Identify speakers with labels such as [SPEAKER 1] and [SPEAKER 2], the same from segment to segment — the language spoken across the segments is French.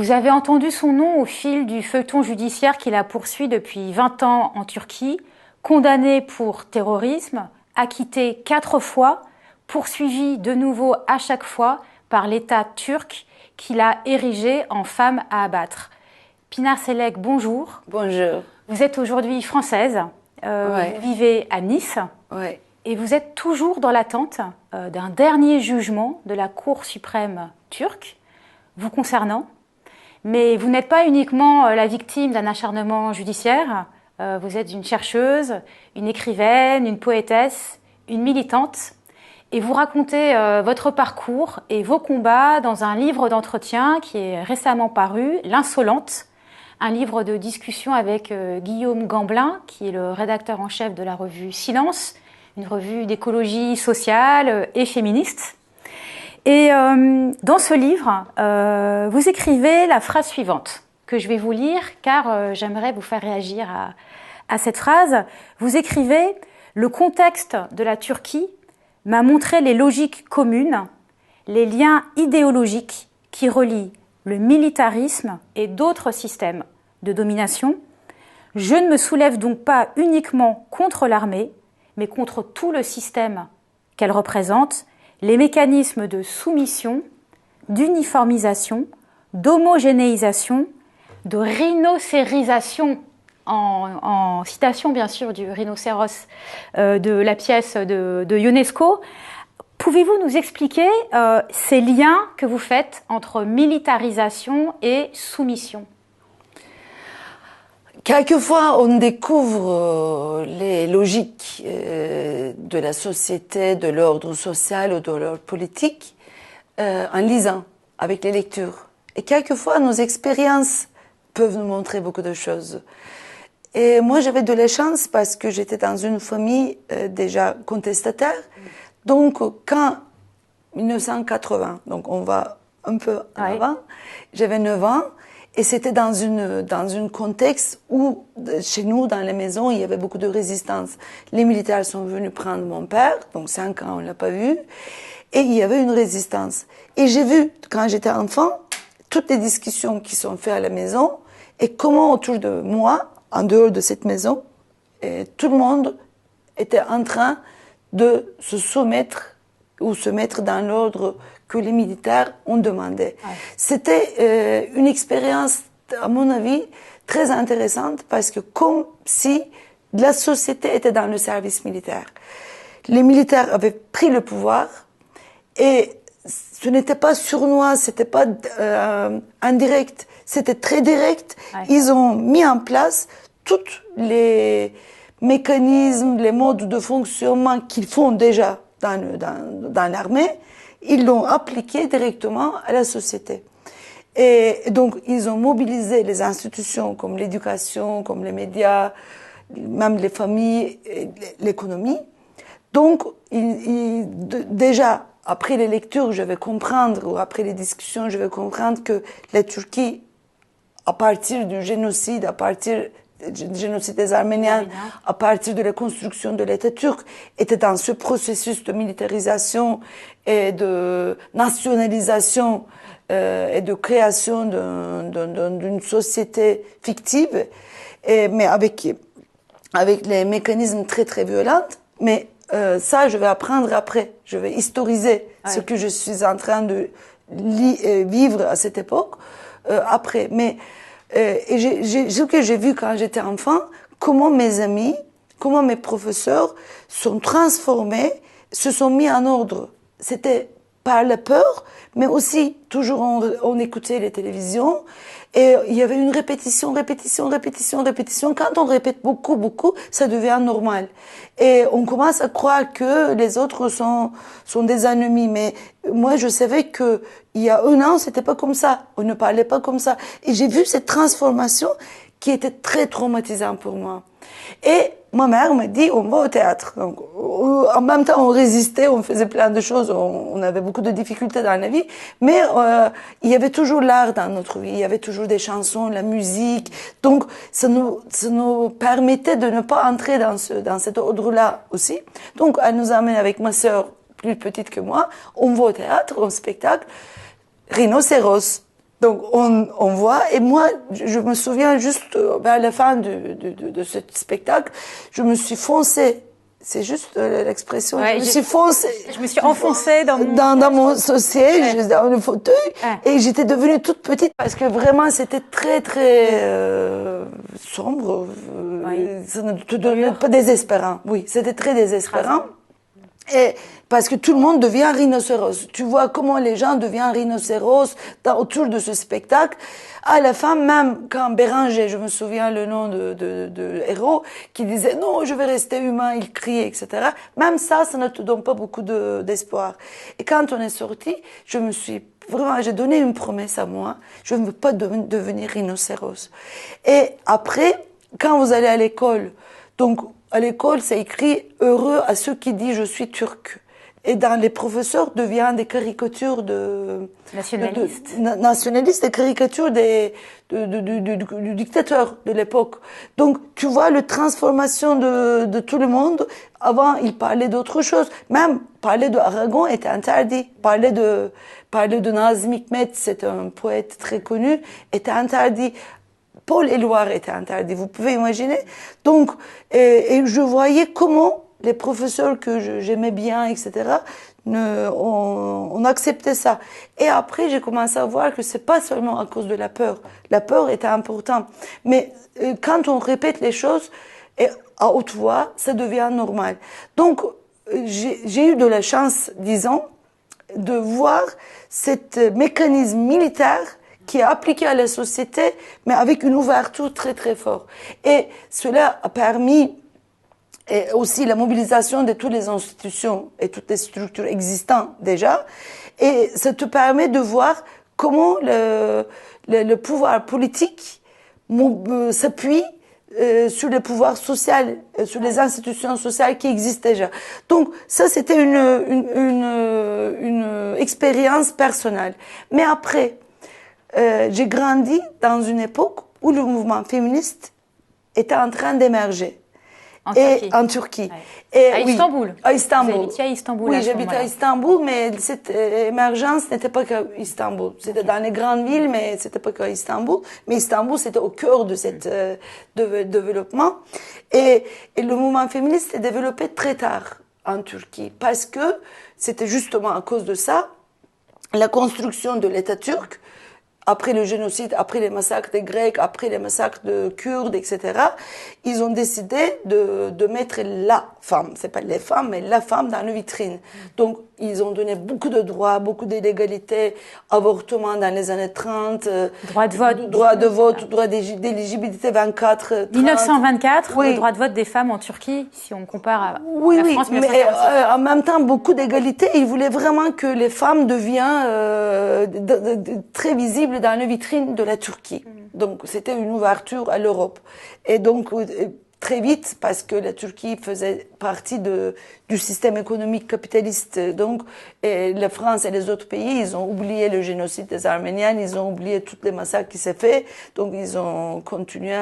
[SPEAKER 1] Vous avez entendu son nom au fil du feuilleton judiciaire qui la poursuit depuis 20 ans en Turquie, condamné pour terrorisme, acquitté 4 fois, poursuivi de nouveau à chaque fois par l'État turc qui l'a érigée en femme à abattre. Pinar Selek, bonjour.
[SPEAKER 2] Bonjour.
[SPEAKER 1] Vous êtes aujourd'hui française,
[SPEAKER 2] Ouais.
[SPEAKER 1] vous vivez à Nice.
[SPEAKER 2] Ouais.
[SPEAKER 1] Et vous êtes toujours dans l'attente d'un dernier jugement de la Cour suprême turque vous concernant. Mais vous n'êtes pas uniquement la victime d'un acharnement judiciaire. Vous êtes une chercheuse, une écrivaine, une poétesse, une militante. Et vous racontez votre parcours et vos combats dans un livre d'entretien qui est récemment paru, L'Insolente, un livre de discussion avec Guillaume Gamblin, qui est le rédacteur en chef de la revue Silence, une revue d'écologie sociale et féministe. Et dans ce livre, vous écrivez la phrase suivante, que je vais vous lire, car j'aimerais vous faire réagir à cette phrase. Vous écrivez « Le contexte de la Turquie m'a montré les logiques communes, les liens idéologiques qui relient le militarisme et d'autres systèmes de domination. Je ne me soulève donc pas uniquement contre l'armée, mais contre tout le système qu'elle représente, les mécanismes de soumission, d'uniformisation, d'homogénéisation, de rhinocérisation, en citation bien sûr du rhinocéros de la pièce de Ionesco. Pouvez-vous nous expliquer ces liens que vous faites entre militarisation et soumission ?
[SPEAKER 2] Quelquefois, on découvre les logiques de la société, de l'ordre social ou de l'ordre politique en lisant, avec les lectures. Et quelquefois, nos expériences peuvent nous montrer beaucoup de choses. Et moi, j'avais de la chance parce que j'étais dans une famille déjà contestataire. Donc, quand 1980, donc on va un peu en avant, j'avais 9 ans. Et c'était dans un contexte où, chez nous, dans la maison, il y avait beaucoup de résistance. Les militaires sont venus prendre mon père, donc 5 ans, on l'a pas vu, et il y avait une résistance. Et j'ai vu, quand j'étais enfant, toutes les discussions qui sont faites à la maison, et comment autour de moi, en dehors de cette maison, tout le monde était en train de se soumettre ou se mettre dans l'ordre que les militaires ont demandé. Ouais. C'était une expérience, à mon avis, très intéressante parce que comme si la société était dans le service militaire. Les militaires avaient pris le pouvoir et ce n'était pas sournois, c'était pas indirect, c'était très direct. Ouais. Ils ont mis en place tous les mécanismes, les modes de fonctionnement qu'ils font déjà dans l'armée. Ils l'ont appliqué directement à la société. Et donc, ils ont mobilisé les institutions comme l'éducation, comme les médias, même les familles, et l'économie. Donc, déjà, après les lectures, je vais comprendre, ou après les discussions, je vais comprendre que la Turquie, à partir du génocide, à partir du génocide des Arméniens, à partir de la construction de l'État turc, était dans ce processus de militarisation et de nationalisation et de création d'une société fictive, mais avec les mécanismes très très violents. Mais ça, je vais apprendre après. Je vais historiser ce que je suis en train de vivre à cette époque après. Mais et ce que j'ai vu quand j'étais enfant, comment mes amis, comment mes professeurs sont transformés, se sont mis en ordre. C'était par la peur, mais aussi toujours on écoutait les télévisions et il y avait une répétition. Quand on répète beaucoup, ça devient normal. Et on commence à croire que les autres sont des ennemis. Mais moi, je savais que il y a 1 an, c'était pas comme ça. On ne parlait pas comme ça. Et j'ai vu cette transformation qui était très traumatisante pour moi. Et ma mère m'a dit, on va au théâtre. Donc, en même temps, on résistait, on faisait plein de choses, on avait beaucoup de difficultés dans la vie, mais il y avait toujours l'art dans notre vie, il y avait toujours des chansons, la musique. Donc, ça nous permettait de ne pas entrer dans cet ordre-là aussi. Donc, elle nous amène avec ma sœur, plus petite que moi, on va au théâtre, au spectacle, Rhinocéros. Donc on voit, et moi je me souviens juste vers la fin de ce spectacle, je me suis foncée, c'est juste l'expression,
[SPEAKER 1] Ouais,
[SPEAKER 2] je me suis foncée.
[SPEAKER 1] Je me suis enfoncée dans
[SPEAKER 2] mon siège, dans le fauteuil,
[SPEAKER 1] Ouais.
[SPEAKER 2] et j'étais devenue toute petite parce que vraiment c'était très très sombre, ça ne te donnait pas désespérant. Oui, c'était très désespérant. Et parce que tout le monde devient rhinocéros. Tu vois comment les gens deviennent rhinocéros autour de ce spectacle. À la fin, même quand Béranger, je me souviens le nom de héros, qui disait non, je vais rester humain, il criait, etc. Même ça ne te donne pas beaucoup d'espoir. Et quand on est sorti, j'ai donné une promesse à moi. Je ne veux pas devenir rhinocéros. Et après, quand vous allez à l'école, donc, à l'école, c'est écrit « Heureux à ceux qui disent je suis turc ». Et dans les professeurs, devient des caricatures
[SPEAKER 1] Nationalistes.
[SPEAKER 2] nationalistes, des caricatures du dictateur de l'époque. Donc, tu vois la transformation de tout le monde. Avant, il parlait d'autre chose. Même parler d'Aragon était interdit. Parler de Nazım Hikmet, c'est un poète très connu, était interdit. Paul Éluard était interdit, vous pouvez imaginer. Donc, et je voyais comment les professeurs que j'aimais bien, etc., on acceptait ça. Et après, j'ai commencé à voir que c'est pas seulement à cause de la peur. La peur était importante. Mais quand on répète les choses et à haute voix, ça devient normal. Donc, j'ai eu de la chance, disons, de voir cet mécanisme militaire qui est appliqué à la société, mais avec une ouverture très très forte. Et cela a permis et aussi la mobilisation de toutes les institutions et toutes les structures existantes déjà. Et ça te permet de voir comment le pouvoir politique s'appuie sur le pouvoir social, sur les institutions sociales qui existent déjà. Donc ça, c'était une expérience personnelle. Mais après, j'ai grandi dans une époque où le mouvement féministe était en train d'émerger. En Turquie.
[SPEAKER 1] Ouais. Et, à Istanbul.
[SPEAKER 2] À Istanbul.
[SPEAKER 1] Vous habitiez à Istanbul.
[SPEAKER 2] Oui, j'habitais à Istanbul, mais cette émergence n'était pas qu'à Istanbul. C'était dans les grandes villes, mais c'était pas qu'à Istanbul. Mais Istanbul, c'était au cœur de cet développement. Et le mouvement féministe s'est développé très tard en Turquie, parce que c'était justement à cause de ça, la construction de l'État turc, après le génocide, après les massacres des Grecs, après les massacres de Kurdes, etc., ils ont décidé de mettre la femme, c'est pas les femmes, mais la femme dans la vitrine. Donc, ils ont donné beaucoup de droits, beaucoup d'égalité, avortement dans les années 30,
[SPEAKER 1] droit de vote,
[SPEAKER 2] droit d'éligibilité 24, 30.
[SPEAKER 1] 1924, oui. Le droit de vote des femmes en Turquie, si on compare à la France,
[SPEAKER 2] mais en même temps, beaucoup d'égalité. Ils voulaient vraiment que les femmes deviennent très visibles dans la vitrine de la Turquie. Donc, c'était une ouverture à l'Europe. Et donc, très vite, parce que la Turquie faisait partie du système économique capitaliste. Donc, la France et les autres pays, ils ont oublié le génocide des Arméniens, ils ont oublié tous les massacres qui s'est fait. Donc, ils ont continué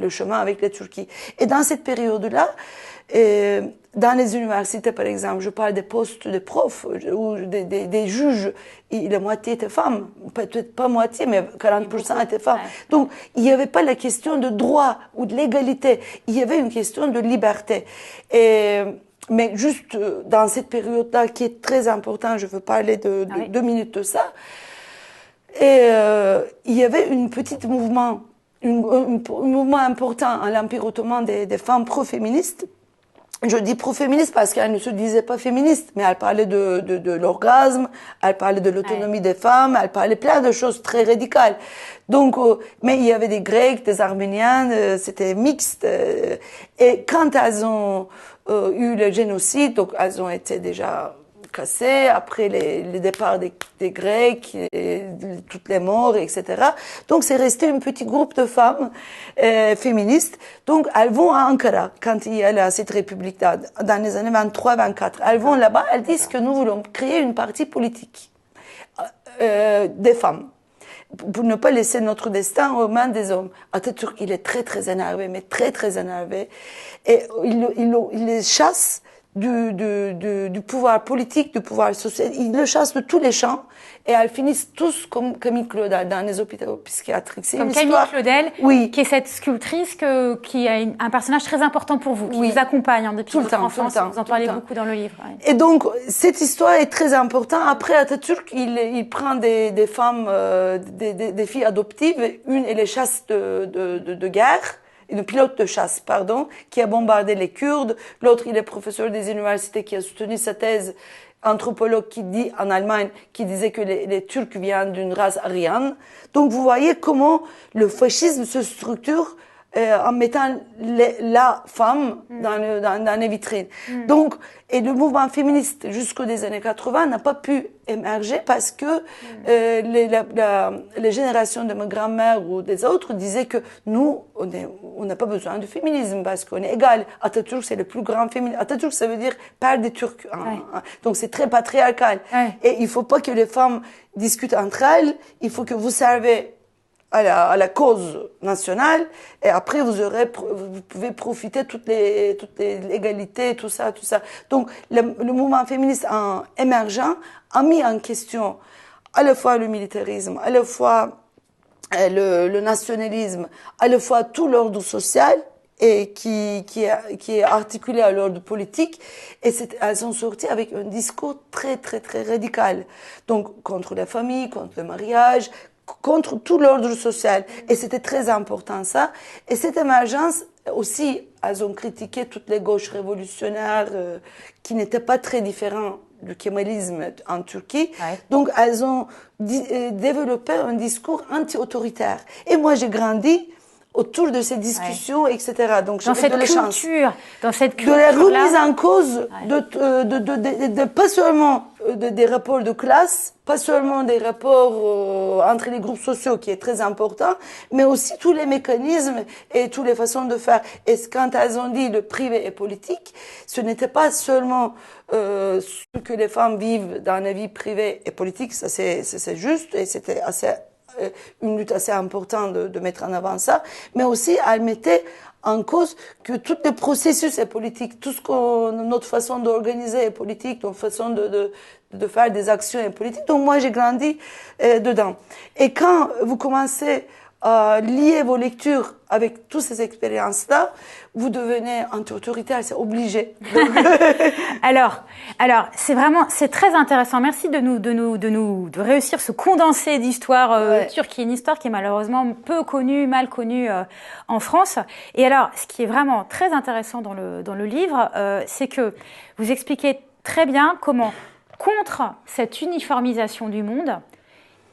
[SPEAKER 2] le chemin avec la Turquie. Et dans cette période-là, dans les universités, par exemple, je parle des postes de profs ou des juges, la moitié étaient femmes, peut-être pas moitié, mais 40% étaient femmes. Donc, il n'y avait pas la question de droit ou de l'égalité, il y avait une question de liberté. Mais juste dans cette période-là, qui est très importante, je veux parler de 2 minutes de ça, il y avait un petit mouvement, un mouvement important à l'Empire ottoman des femmes pro-féministes. Je dis pro-féministe parce qu'elle ne se disait pas féministe, mais elle parlait de l'orgasme, elle parlait de l'autonomie des femmes, elle parlait plein de choses très radicales. Donc, mais il y avait des Grecs, des Arméniens, c'était mixte. Et quand elles ont eu le génocide, donc elles ont été déjà cassées après les départs des Grecs, et toutes les morts, etc. Donc c'est resté un petit groupe de femmes féministes. Donc elles vont à Ankara quand il y a cette république dans les années 23-24. Elles vont là-bas, elles disent que nous voulons créer une partie politique des femmes, pour ne pas laisser notre destin aux mains des hommes. Atatürk, il est très très énervé, mais très très énervé, et il les chasse du pouvoir politique, du pouvoir social. Ils le chassent de tous les champs et elles finissent tous comme Camille Claudel dans les hôpitaux psychiatriques. C'est
[SPEAKER 1] comme
[SPEAKER 2] une
[SPEAKER 1] Camille
[SPEAKER 2] histoire...
[SPEAKER 1] Claudel,
[SPEAKER 2] oui.
[SPEAKER 1] qui est cette sculptrice qui a un personnage très important pour vous, qui
[SPEAKER 2] oui.
[SPEAKER 1] vous accompagne depuis
[SPEAKER 2] tout
[SPEAKER 1] votre enfance.
[SPEAKER 2] Tout le temps,
[SPEAKER 1] vous en parlez beaucoup dans le livre. Ouais.
[SPEAKER 2] Et donc, cette histoire est très importante. Après, Atatürk, il prend des femmes, des filles adoptives. Une, elle les chasse de guerre. Une pilote de chasse, pardon, qui a bombardé les Kurdes. L'autre, il est professeur des universités qui a soutenu sa thèse, anthropologue qui dit, en Allemagne, qui disait que les Turcs viennent d'une race aryane. Donc, vous voyez comment le fascisme se structure en mettant la femme dans les vitrines. Donc, et le mouvement féministe jusqu'aux années 80 n'a pas pu émerger parce que les générations de ma grand-mère ou des autres disaient que nous, on n'a pas besoin de féminisme parce qu'on est égal. Atatürk, c'est le plus grand féministe. Atatürk, ça veut dire père des Turcs. Hein. Donc, c'est très patriarcal. Et il faut pas que les femmes discutent entre elles. Il faut que vous servez à la cause nationale, et après vous pouvez profiter toutes les égalités, tout ça. Donc le mouvement féministe en émergent a mis en question à la fois le militarisme, à la fois le nationalisme, à la fois tout l'ordre social et qui est articulé à l'ordre politique, et elles sont sorties avec un discours très très très radical, donc contre la famille, contre le mariage, contre tout l'ordre social. Et c'était très important, ça. Et cette émergence, aussi, elles ont critiqué toutes les gauches révolutionnaires qui n'étaient pas très différents du kémalisme en Turquie. Donc, elles ont développé un discours anti-autoritaire. Et moi, j'ai grandi autour de ces discussions, etc. Donc,
[SPEAKER 1] dans cette culture,
[SPEAKER 2] de la remise en cause de pas seulement des rapports de classe, pas seulement des rapports entre les groupes sociaux, qui est très important, mais aussi tous les mécanismes et toutes les façons de faire. Et quand elles ont dit le privé est politique, ce n'était pas seulement ce que les femmes vivent dans la vie privée et politique, ça c'est juste, et c'était une lutte assez importante de mettre en avant ça, mais aussi elle mettait en cause que tout le processus est politique, tout notre façon d'organiser est politique, notre façon de faire des actions est politique. Donc moi j'ai grandi dedans. Et quand vous commencez à lier vos lectures avec toutes ces expériences-là, vous devenez anti-autoritaire, c'est obligé.
[SPEAKER 1] Alors, c'est très intéressant. Merci de réussir ce condensé d'histoire turque, qui est une histoire qui est malheureusement peu connue, mal connue en France. Et alors, ce qui est vraiment très intéressant dans le livre, c'est que vous expliquez très bien comment, contre cette uniformisation du monde,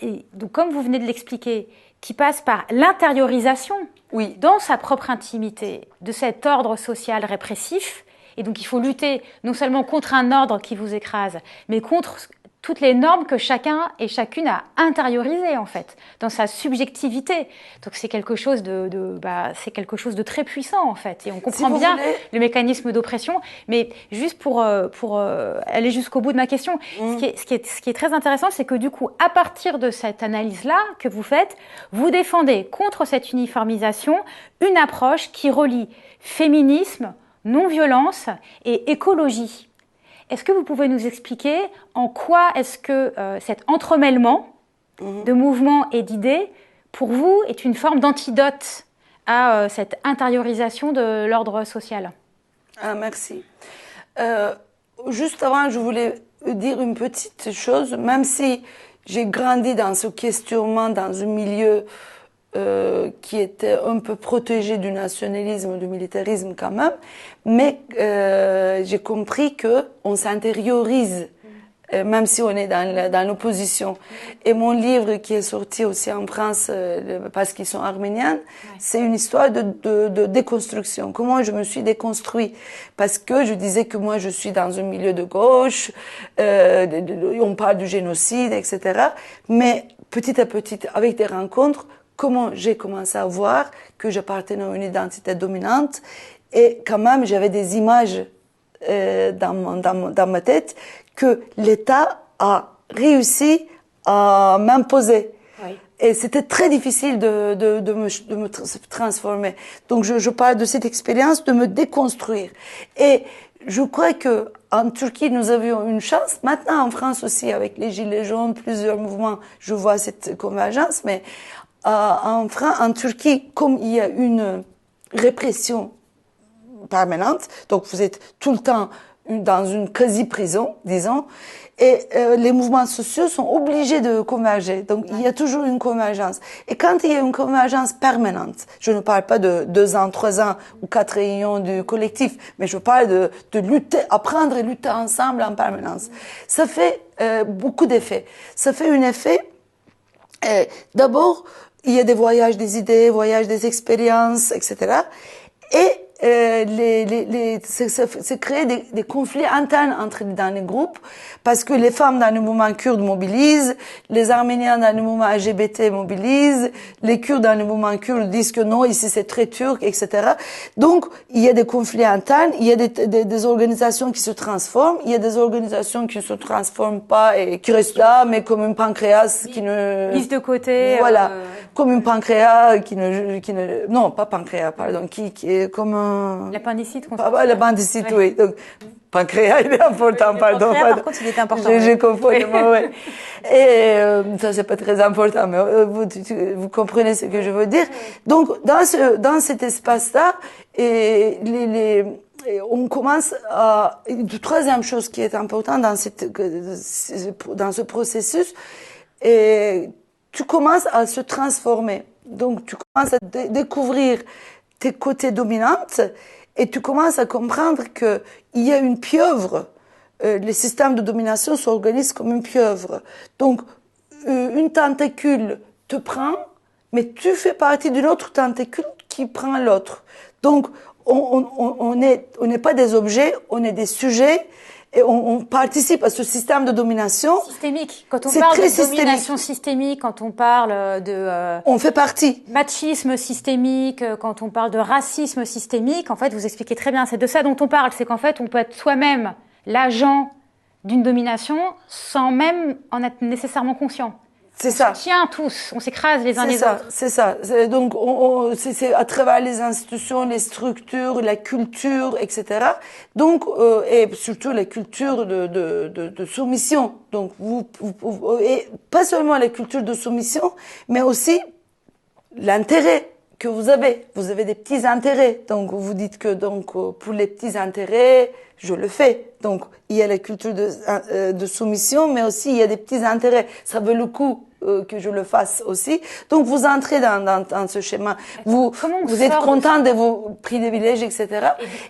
[SPEAKER 1] et donc comme vous venez de l'expliquer, qui passe par l'intériorisation dans sa propre intimité de cet ordre social répressif. Et donc il faut lutter non seulement contre un ordre qui vous écrase, mais contre toutes les normes que chacun et chacune a intériorisées en fait, dans sa subjectivité. Donc c'est quelque chose c'est quelque chose de très puissant en fait. Et on comprend bien le mécanisme d'oppression. Mais juste pour aller jusqu'au bout de ma question, ce qui est très intéressant, c'est que du coup, à partir de cette analyse-là que vous faites, vous défendez contre cette uniformisation une approche qui relie féminisme, non-violence et écologie. Est-ce que vous pouvez nous expliquer en quoi est-ce que cet entremêlement de mouvements et d'idées, pour vous, est une forme d'antidote à cette intériorisation de l'ordre social?
[SPEAKER 2] Merci. Juste avant, je voulais dire une petite chose, même si j'ai grandi dans ce questionnement, dans un milieu qui était un peu protégé du nationalisme, du militarisme quand même, mais j'ai compris que on s'intériorise, même si on est dans l'opposition. Et mon livre qui est sorti aussi en France, parce qu'ils sont arméniens, c'est une histoire de déconstruction. Comment je me suis déconstruit? Parce que je disais que moi je suis dans un milieu de gauche, on parle du génocide, etc. Mais petit à petit, avec des rencontres, comment j'ai commencé à voir que j'appartenais à une identité dominante, et quand même j'avais des images dans ma tête que l'État a réussi à m'imposer. Et c'était très difficile de me transformer. Donc je parle de cette expérience de me déconstruire. Et je crois que en Turquie, nous avions une chance. Maintenant, en France aussi, avec les Gilets jaunes, plusieurs mouvements, je vois cette convergence. Mais en Turquie, comme il y a une répression permanente, donc vous êtes tout le temps dans une quasi-prison, disons, et les mouvements sociaux sont obligés de converger. Donc, il y a toujours une convergence. Et quand il y a une convergence permanente, je ne parle pas de 2 ans, 3 ans ou 4 réunions du collectif, mais je parle de lutter, apprendre et lutter ensemble en permanence. Ça fait beaucoup d'effets. Ça fait un effet, d'abord, il y a des voyages des idées, voyages des expériences, etc. Et c'est créer des conflits internes dans les groupes, parce que les femmes dans le mouvement kurde mobilisent, les Arméniens dans le mouvement LGBT mobilisent, les Kurdes dans le mouvement kurde disent que non, ici c'est très turc, etc. Donc, il y a des conflits internes, il y a des organisations qui se transforment, il y a des organisations qui ne se transforment pas et qui restent là, mais comme un pancréas qui ne...
[SPEAKER 1] Mise de côté.
[SPEAKER 2] Voilà. Comme un pancréas non, pas pancréas, pardon, qui est comme un...
[SPEAKER 1] L'appendicite.
[SPEAKER 2] L'appendicite, oui. Donc, pancréas, il est important, pardon.
[SPEAKER 1] Par contre, il est important.
[SPEAKER 2] J'ai confondu, ouais. Et ça, c'est pas très important, mais vous comprenez ce que je veux dire. Donc, dans cet espace-là, on commence à... Une troisième chose qui est importante dans ce processus, et tu commences à se transformer. Donc, tu commences à découvrir tes côtés dominantes et tu commences à comprendre que il y a une pieuvre. Les systèmes de domination s'organisent comme une pieuvre. Donc, une tentacule te prend, mais tu fais partie d'une autre tentacule qui prend l'autre. Donc, on n'est pas des objets, on est des sujets. Et on participe à ce système de domination.
[SPEAKER 1] Systémique. Quand on parle de domination systémique, quand on parle de...
[SPEAKER 2] on fait partie.
[SPEAKER 1] Machisme systémique, quand on parle de racisme systémique, en fait, vous expliquez très bien, c'est de ça dont on parle. C'est qu'en fait, on peut être soi-même l'agent d'une domination sans même en être nécessairement conscient.
[SPEAKER 2] C'est ça.
[SPEAKER 1] On se tient tous, on s'écrase les uns les autres.
[SPEAKER 2] C'est ça. Donc, c'est à travers les institutions, les structures, la culture, etc. Donc, et surtout la culture de soumission. Donc, et pas seulement la culture de soumission, mais aussi l'intérêt que vous avez. Vous avez des petits intérêts. Donc, vous dites que pour les petits intérêts, je le fais. Donc, il y a la culture de soumission, mais aussi il y a des petits intérêts. Ça vaut le coup que je le fasse aussi. Donc, vous entrez dans ce schéma. Vous êtes content de vos privilèges, etc.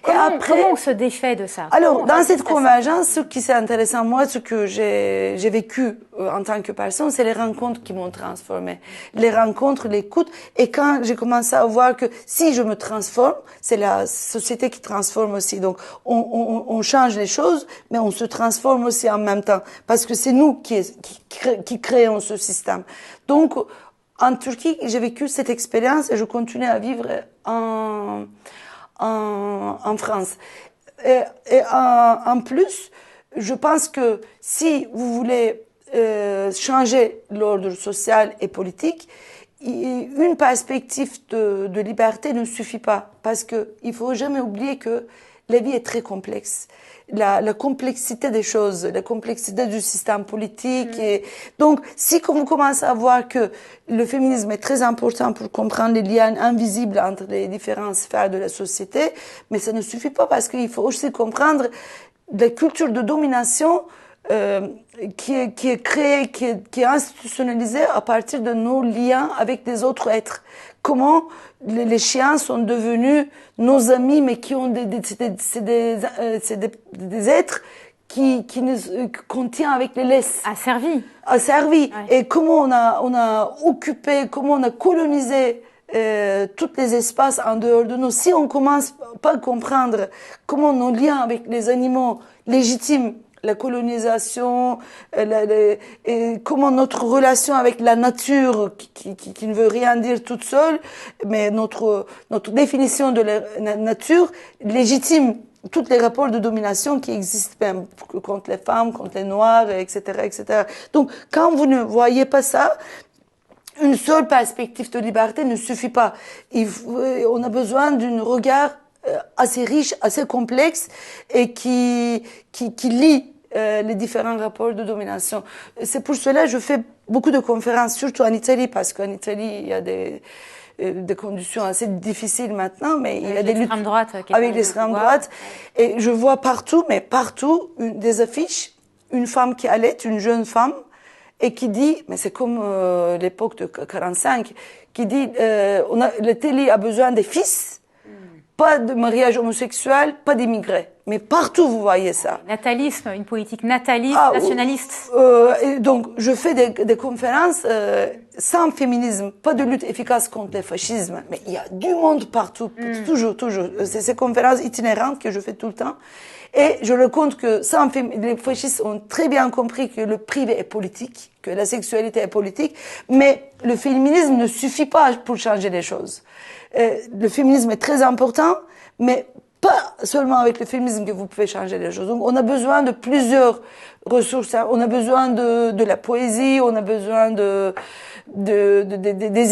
[SPEAKER 1] Comment on se défait de ça?
[SPEAKER 2] Alors, dans cette convergence, ce qui c'est intéressant, moi, ce que j'ai vécu en tant que personne, c'est les rencontres qui m'ont transformée. Les rencontres, l'écoute. Et quand j'ai commencé à voir que si je me transforme, c'est la société qui transforme aussi. Donc, on change les choses, mais on se transforme aussi en même temps. Parce que c'est nous qui créons ce système. Donc, en Turquie, j'ai vécu cette expérience et je continue à vivre en France. Et en plus, je pense que si vous voulez changer l'ordre social et politique, une perspective de liberté ne suffit pas. Parce que il faut jamais oublier que la vie est très complexe. La complexité des choses, la complexité du système politique. Et donc, si vous commencez à voir que le féminisme est très important pour comprendre les liens invisibles entre les différentes sphères de la société, mais ça ne suffit pas parce qu'il faut aussi comprendre la culture de domination qui est créée, qui est institutionnalisée à partir de nos liens avec des autres êtres. Comment les chiens sont devenus nos amis, mais qui ont c'est des êtres qu'on tient avec les laisses.
[SPEAKER 1] Asservis.
[SPEAKER 2] Asservis. Ouais. Et comment on a occupé, comment on a colonisé tous les espaces en dehors de nous. Si on commence pas à comprendre comment nos liens avec les animaux légitimes, la colonisation, et comment notre relation avec la nature, qui ne veut rien dire toute seule, mais notre définition de la nature légitime tous les rapports de domination qui existent même contre les femmes, contre les noirs, etc., etc. Donc, quand vous ne voyez pas ça, une seule perspective de liberté ne suffit pas. On a besoin d'un regard assez riche, assez complexe et qui lie les différents rapports de domination. C'est pour cela que je fais beaucoup de conférences, surtout en Italie, parce qu'en Italie, il y a des conditions assez difficiles maintenant, mais il y a des luttes avec l'extrême droite. Et je vois partout, mais partout, des affiches, une femme qui allait, une jeune femme, et qui dit, mais c'est comme l'époque de 45, qui dit, le télé a besoin des fils, pas de mariage homosexuel, pas d'immigrés. Mais partout, vous voyez ça.
[SPEAKER 1] Natalisme, une politique nataliste, nationaliste.
[SPEAKER 2] Et donc, je fais des conférences sans féminisme, pas de lutte efficace contre le fascisme. Mais il y a du monde partout, toujours. C'est ces conférences itinérantes que je fais tout le temps. Et je raconte que les fascistes ont très bien compris que le privé est politique, que la sexualité est politique, mais le féminisme ne suffit pas pour changer les choses. Le féminisme est très important, mais pas seulement avec le féminisme que vous pouvez changer les choses. Donc, on a besoin de plusieurs ressources. On a besoin de la poésie, on a besoin des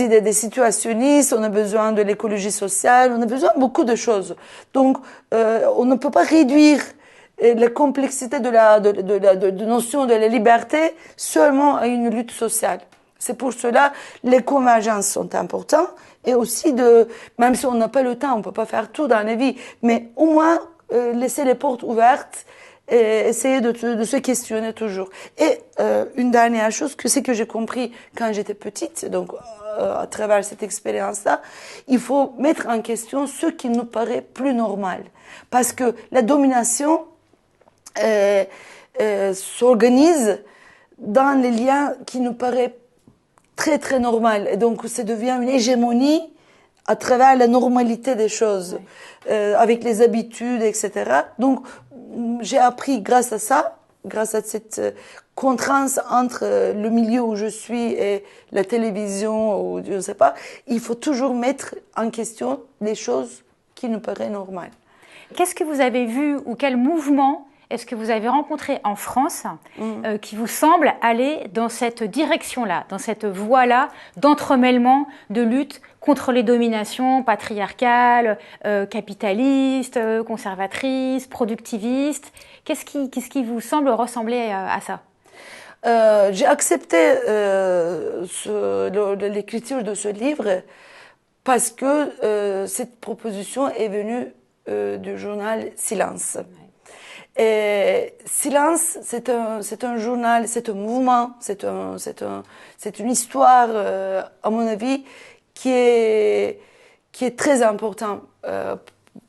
[SPEAKER 2] idées des situationnistes, on a besoin de l'écologie sociale, on a besoin de beaucoup de choses. Donc, on ne peut pas réduire la complexité de notion de la liberté seulement à une lutte sociale. C'est pour cela les convergences sont importantes et aussi même si on n'a pas le temps, on peut pas faire tout dans la vie, mais au moins laisser les portes ouvertes et essayer de se questionner toujours. Et une dernière chose c'est que j'ai compris quand j'étais petite, donc à travers cette expérience-là, il faut mettre en question ce qui nous paraît plus normal, parce que la domination s'organise dans les liens qui nous paraissent très très normal, et donc ça devient une hégémonie à travers la normalité des choses, avec les habitudes, etc. Donc j'ai appris grâce à ça, grâce à cette contrainte entre le milieu où je suis et la télévision ou je ne sais pas, il faut toujours mettre en question les choses qui nous paraissent normales.
[SPEAKER 1] Qu'est-ce que vous avez vu ou quel mouvement est-ce que vous avez rencontré en France qui vous semble aller dans cette direction-là, dans cette voie-là d'entremêlement, de lutte contre les dominations patriarcales, capitalistes, conservatrices, productivistes? Qu'est-ce qui vous semble ressembler à ça?
[SPEAKER 2] J'ai accepté l'écriture de ce livre parce que cette proposition est venue du journal Silence. Et Silence, c'est un journal, c'est un mouvement, c'est une histoire, à mon avis, qui est très important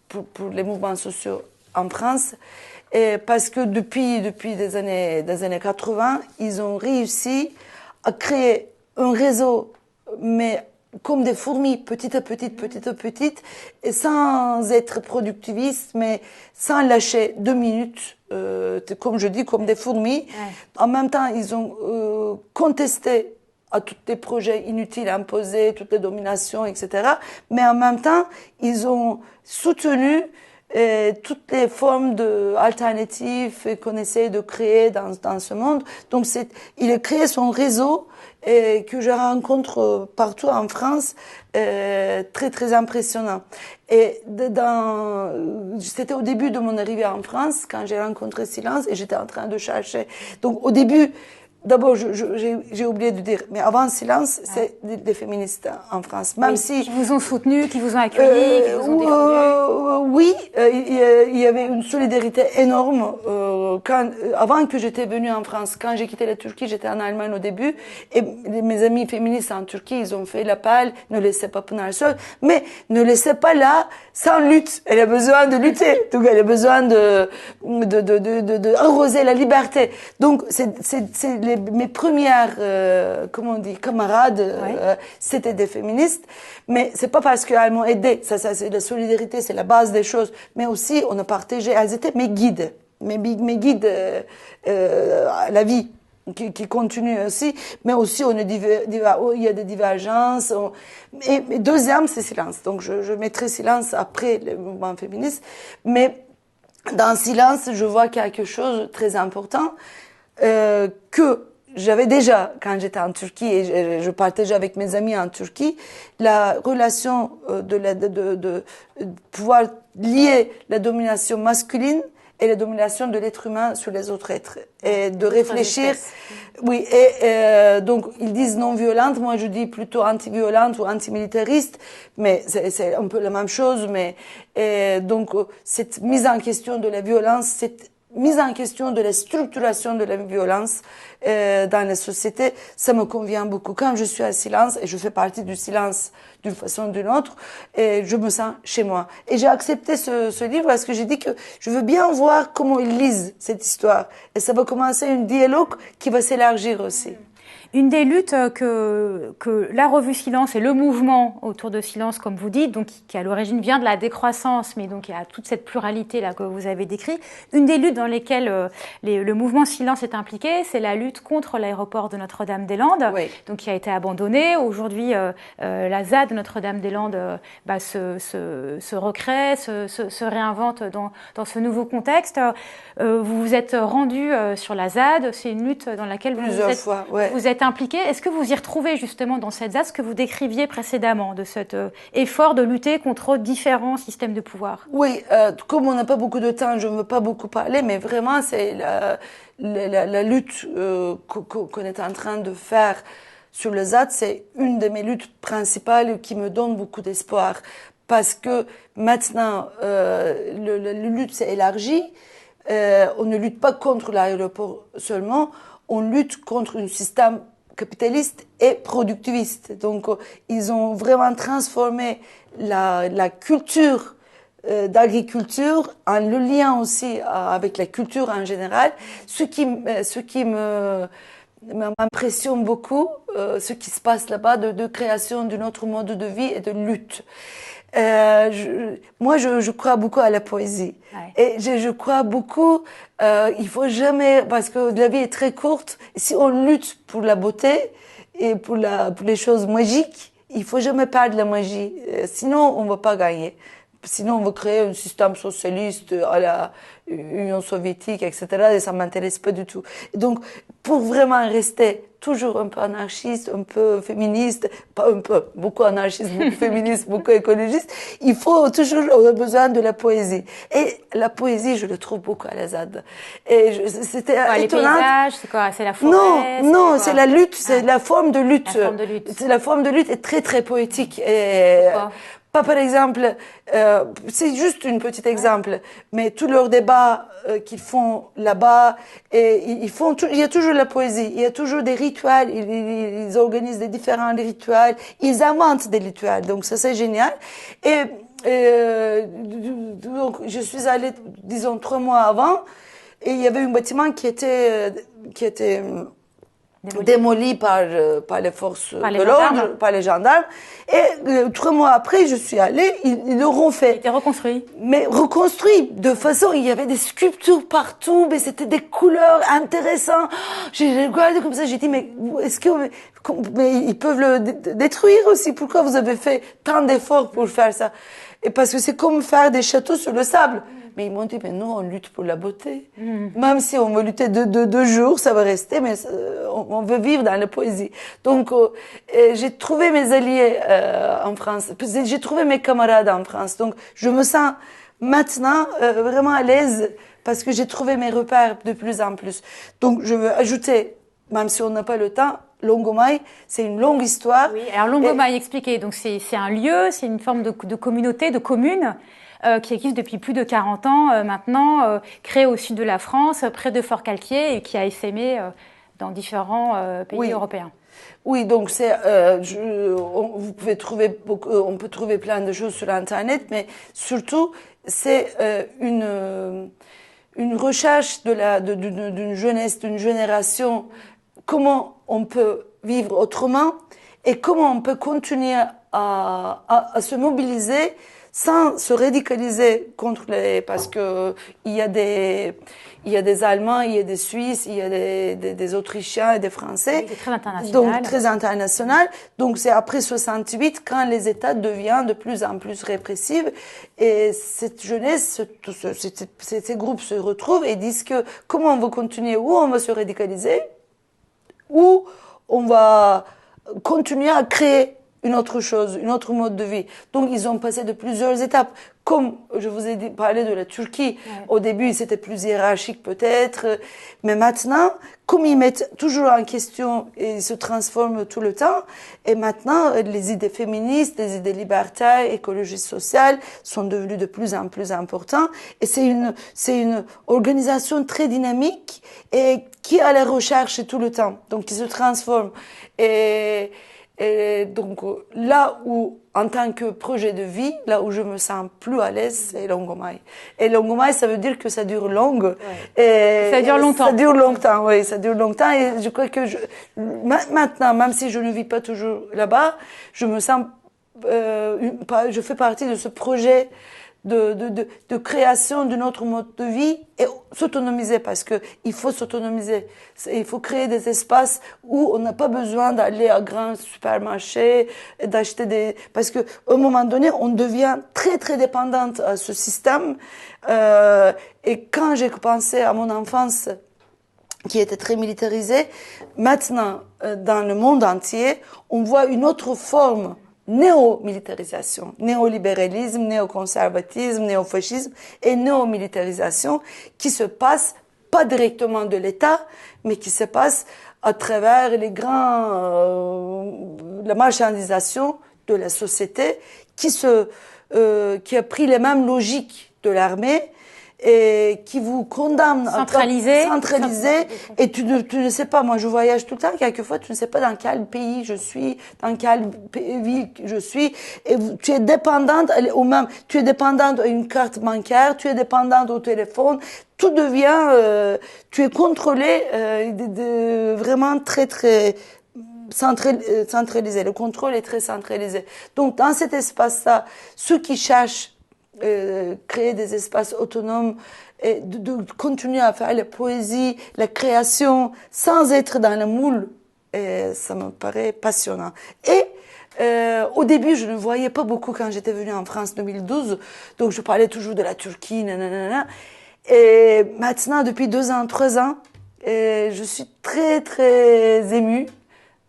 [SPEAKER 2] pour les mouvements sociaux en France, et parce que depuis des années 80, ils ont réussi à créer un réseau, mais comme des fourmis, petit à petit, et sans être productiviste, mais sans lâcher 2 minutes, comme je dis, comme des fourmis. En même temps, ils ont contesté à tous les projets inutiles imposés, toutes les dominations, etc. Mais en même temps, ils ont soutenu toutes les formes alternatives qu'on essaie de créer dans ce monde. Donc, il a créé son réseau que je rencontre partout en France, très très impressionnant. Et c'était au début de mon arrivée en France, quand j'ai rencontré Silence, et j'étais en train de chercher. Donc, au début, d'abord, j'ai oublié de dire, mais avant Silence, c'est des féministes en France. Même si
[SPEAKER 1] qui vous ont soutenu, qui vous ont accueilli, qui vous ont défendu.
[SPEAKER 2] Oui, il y avait une solidarité énorme. Avant que j'étais venue en France, quand j'ai quitté la Turquie, j'étais en Allemagne au début, et mes amis féministes en Turquie, ils ont fait l'appel, ne laissez pas Pınar seule, mais ne laissez pas là sans lutte. Elle a besoin de lutter, donc elle a besoin de arroser la liberté. Donc mes premières, camarades, c'était des féministes, mais c'est pas parce qu'elles m'ont aidé. Ça, c'est la solidarité, c'est la base des choses. Mais aussi, on a partagé. Elles étaient mes guides, mes guides à la vie, qui continuent aussi. Mais aussi, il y a des divergences. Et deuxième, c'est Silence. Donc, je mettrai Silence après le mouvement féministe. Mais dans Silence, je vois quelque chose de très important, que j'avais déjà, quand j'étais en Turquie et je partageais avec mes amis en Turquie, la relation de pouvoir lier la domination masculine et la domination de l'être humain sur les autres êtres. Et de réfléchir. Oui, donc ils disent non violente, moi je dis plutôt anti-violente ou anti-militariste, mais c'est un peu la même chose. Mais donc cette mise en question de la violence, cette mise en question de la structuration de la violence dans la société, ça me convient beaucoup. Quand je suis à silence, et je fais partie du silence d'une façon ou d'une autre, et je me sens chez moi. Et j'ai accepté ce livre parce que j'ai dit que je veux bien voir comment ils lisent cette histoire. Et ça va commencer un dialogue qui va s'élargir aussi.
[SPEAKER 1] Une des luttes que la revue Silence et le mouvement autour de Silence, comme vous dites, donc qui à l'origine vient de la décroissance, mais donc il y a toute cette pluralité là que vous avez décrit. Une des luttes dans lesquelles le mouvement Silence est impliqué, c'est la lutte contre l'aéroport de Notre-Dame-des-Landes,
[SPEAKER 2] Oui.
[SPEAKER 1] donc qui a été abandonné. Aujourd'hui, la ZAD de Notre-Dame-des-Landes se recrée, se réinvente dans ce nouveau contexte. Vous vous êtes rendu sur la ZAD. C'est une lutte dans laquelle vous êtes impliqué. Est-ce que vous y retrouvez justement dans cette ZAD ce que vous décriviez précédemment de cet effort de lutter contre différents systèmes de pouvoir?
[SPEAKER 2] Oui, comme on n'a pas beaucoup de temps, je ne veux pas beaucoup parler, mais vraiment c'est la lutte qu'on est en train de faire sur le ZAD, c'est une de mes luttes principales qui me donne beaucoup d'espoir. Parce que maintenant, la lutte s'est élargie. On ne lutte pas contre l'aéroport seulement, on lutte contre un système capitaliste et productiviste. Donc, ils ont vraiment transformé la culture d'agriculture en le lien aussi avec la culture en général. Ce qui m'impressionne beaucoup, ce qui se passe là-bas de création d'un autre mode de vie et de lutte. Moi, je crois beaucoup à la poésie. Ouais. Et je crois beaucoup, il faut jamais, parce que la vie est très courte, si on lutte pour la beauté et pour les choses magiques, il faut jamais perdre la magie. Sinon, on va pas gagner. Sinon, on va créer un système socialiste à la Union soviétique, etc. Et ça m'intéresse pas du tout. Et donc, pour vraiment rester toujours un peu anarchiste, un peu féministe, pas un peu, beaucoup anarchiste, beaucoup féministe, beaucoup écologiste, il faut toujours, on a besoin de la poésie. Et la poésie, je le trouve beaucoup à la ZAD. Et c'était étonnant.
[SPEAKER 1] Les paysages, c'est quoi? C'est la forêt?
[SPEAKER 2] Non, c'est la lutte, c'est la forme de lutte.
[SPEAKER 1] La forme de lutte.
[SPEAKER 2] La forme de lutte est très, très poétique. Et pas par exemple, c'est juste un petit exemple, mais tous leurs débats qu'ils font là-bas, et il y a toujours la poésie, il y a toujours des rituels, ils organisent des différents rituels, ils inventent des rituels, donc ça c'est génial. Et donc je suis allée, disons 3 mois avant, et il y avait un bâtiment qui était démoli par les forces de l'ordre, par les gendarmes. Et 3 mois après, je suis allée, ils le refait.
[SPEAKER 1] Il était reconstruit.
[SPEAKER 2] Mais reconstruit de façon, il y avait des sculptures partout, mais c'était des couleurs intéressantes. J'ai regardé comme ça, j'ai dit, mais est-ce que, mais ils peuvent le détruire aussi? Pourquoi vous avez fait tant d'efforts pour faire ça? Et parce que c'est comme faire des châteaux sur le sable. Mais ils m'ont dit, mais nous, on lutte pour la beauté. Même si on veut lutter 2 jours, ça va rester, mais on veut vivre dans la poésie. Donc, j'ai trouvé mes alliés en France. J'ai trouvé mes camarades en France. Donc, je me sens maintenant vraiment à l'aise parce que j'ai trouvé mes repères de plus en plus. Donc, je veux ajouter, même si on n'a pas le temps, Longomai, c'est une longue histoire.
[SPEAKER 1] Oui, alors Longomai, expliquez. Donc, c'est un lieu, c'est une forme de communauté, de commune. Qui existe depuis plus de 40 ans maintenant, créé au sud de la France, près de Fort-Calquier, et qui a essaimé dans différents pays européens.
[SPEAKER 2] Oui, donc vous pouvez trouver on peut trouver plein de choses sur Internet, mais surtout c'est une recherche d'une jeunesse, d'une génération, comment on peut vivre autrement et comment on peut continuer à se mobiliser sans se radicaliser contre parce que il y a des Allemands, il y a des Suisses, il y a des Autrichiens et des Français.
[SPEAKER 1] C'est très international.
[SPEAKER 2] Donc, très international. Donc, c'est après 68 quand les États deviennent de plus en plus répressifs. Et cette jeunesse, ces groupes se retrouvent et disent que comment on va continuer, où on va se radicaliser, ou on va continuer à créer une autre chose, une autre mode de vie. Donc, ils ont passé de plusieurs étapes. Comme je vous ai parlé de la Turquie, au début, c'était plus hiérarchique peut-être, mais maintenant, comme ils mettent toujours en question et ils se transforment tout le temps, et maintenant, les idées féministes, les idées libertaires, écologistes, sociales sont devenues de plus en plus importantes. Et c'est une organisation très dynamique et qui est à la recherche tout le temps. Donc, qui se transforme. Et donc, là où, en tant que projet de vie, là où je me sens plus à l'aise, c'est Longomai. Et Longomai, ça veut dire que ça dure longue.
[SPEAKER 1] Et ça dure longtemps.
[SPEAKER 2] Ça dure longtemps, oui, ça dure longtemps. Et je crois que maintenant, même si je ne vis pas toujours là-bas, je me sens, je fais partie de ce projet de création d'une autre mode de vie et s'autonomiser parce que il faut s'autonomiser. Il faut créer des espaces où on n'a pas besoin d'aller à grand supermarché et d'acheter parce que au moment donné, on devient très très dépendante à ce système. Et quand j'ai pensé à mon enfance, qui était très militarisée, maintenant, dans le monde entier, on voit une autre forme néo-militarisation, néolibéralisme, néoconservatisme, néofascisme et néo-militarisation qui se passe pas directement de l'État, mais qui se passe à travers la marchandisation de la société qui a pris les mêmes logiques de l'armée et qui vous condamne
[SPEAKER 1] centralisé,
[SPEAKER 2] et tu ne sais pas, moi je voyage tout le temps, quelquefois tu ne sais pas dans quel pays je suis, dans quelle ville je suis, et tu es dépendante tu es dépendante à une carte bancaire, tu es dépendante au téléphone, tout devient, tu es contrôlé vraiment très très centralisé, le contrôle est très centralisé. Donc dans cet espace-là, ceux qui cherchent créer des espaces autonomes et de continuer à faire la poésie, la création sans être dans le moule. Et ça me paraît passionnant. Et au début, je ne voyais pas beaucoup quand j'étais venue en France en 2012. Donc je parlais toujours de la Turquie, nanana. Et maintenant, depuis 2 ans, 3 ans, je suis très très émue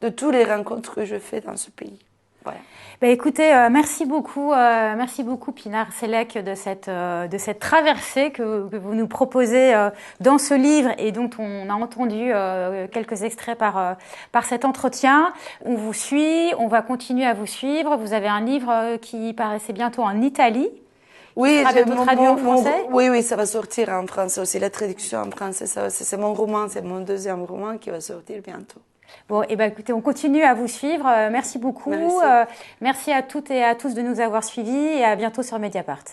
[SPEAKER 2] de toutes les rencontres que je fais dans ce pays. Voilà.
[SPEAKER 1] Ben écoutez, merci beaucoup Pinar Sellek de cette traversée que vous nous proposez dans ce livre et dont on a entendu quelques extraits par cet entretien. On vous suit, on va continuer à vous suivre. Vous avez un livre qui paraissait bientôt en Italie.
[SPEAKER 2] Oui,
[SPEAKER 1] traduit en français.
[SPEAKER 2] Oui, ça va sortir en français aussi. La traduction en français, c'est mon roman, c'est mon 2e roman qui va sortir bientôt.
[SPEAKER 1] Bon, et ben écoutez, on continue à vous suivre. Merci beaucoup.
[SPEAKER 2] Merci.
[SPEAKER 1] Merci à toutes et à tous de nous avoir suivis et à bientôt sur Mediapart.